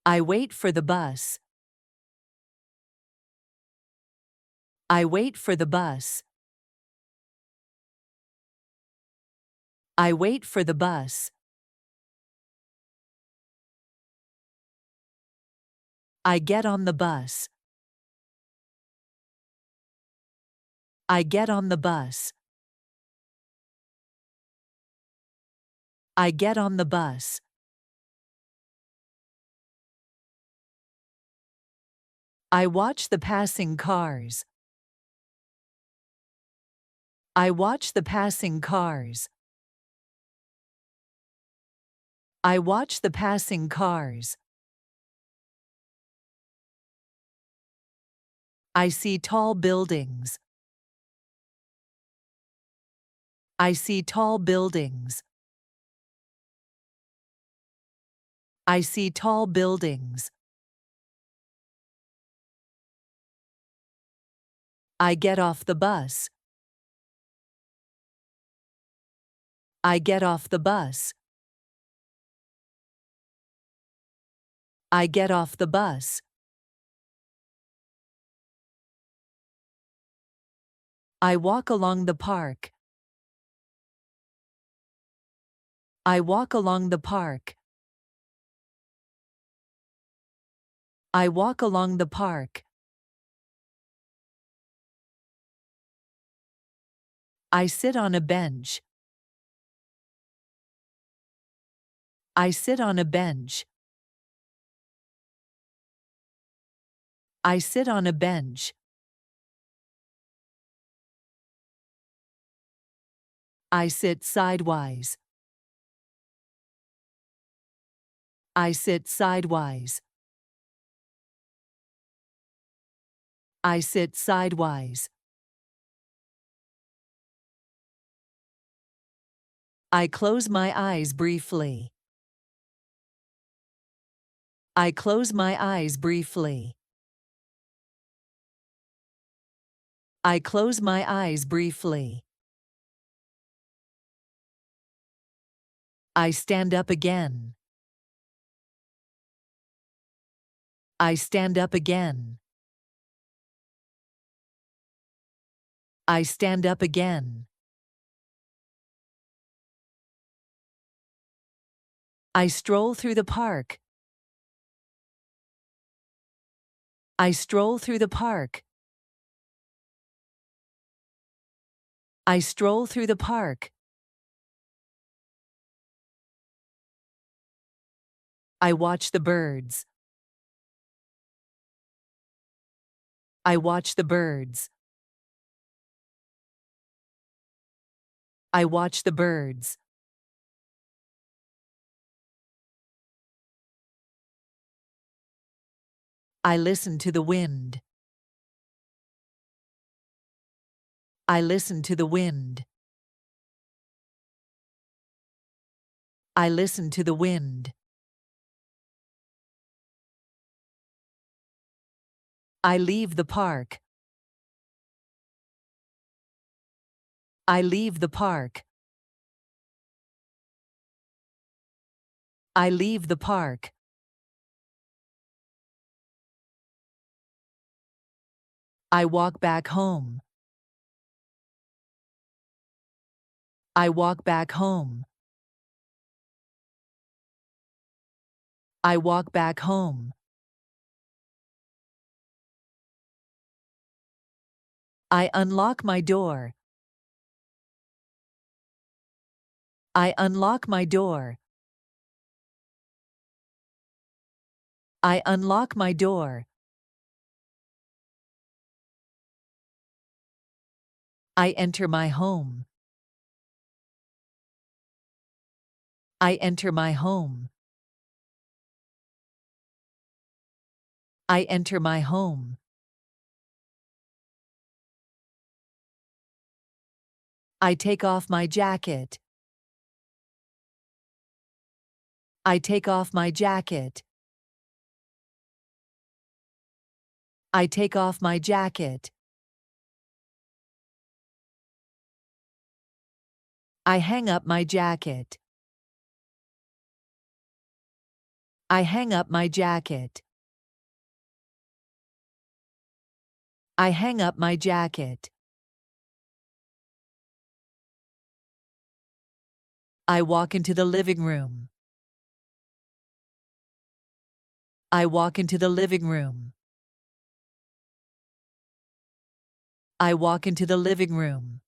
I wait for the bus. I wait for the bus. I wait for the bus. I get on the bus. I get on the bus. I get on the bus. I watch the passing cars. I watch the passing cars. I watch the passing cars. I see tall buildings. I see tall buildings. I see tall buildings. I get off the bus. I get off the bus. I get off the bus. I walk along the park. I walk along the park. I walk along the park. I sit on a bench. I sit on a bench. I sit on a bench. I sit sidewise. I sit sidewise. I sit sidewise. I close my eyes briefly. I close my eyes briefly. I close my eyes briefly. I stand up again. I stand up again. I stand up again. I stroll through the park. I stroll through the park. I stroll through the park. I watch the birds. I watch the birds. I watch the birds. I listen to the wind. I listen to the wind. I listen to the wind. I leave the park. I leave the park. I leave the park. I walk back home. I walk back home. I walk back home. I unlock my door. I unlock my door. I unlock my door. I enter my home. I enter my home. I enter my home. I take off my jacket. I take off my jacket. I take off my jacket. I hang up my jacket. I hang up my jacket. I hang up my jacket. I walk into the living room. I walk into the living room. I walk into the living room.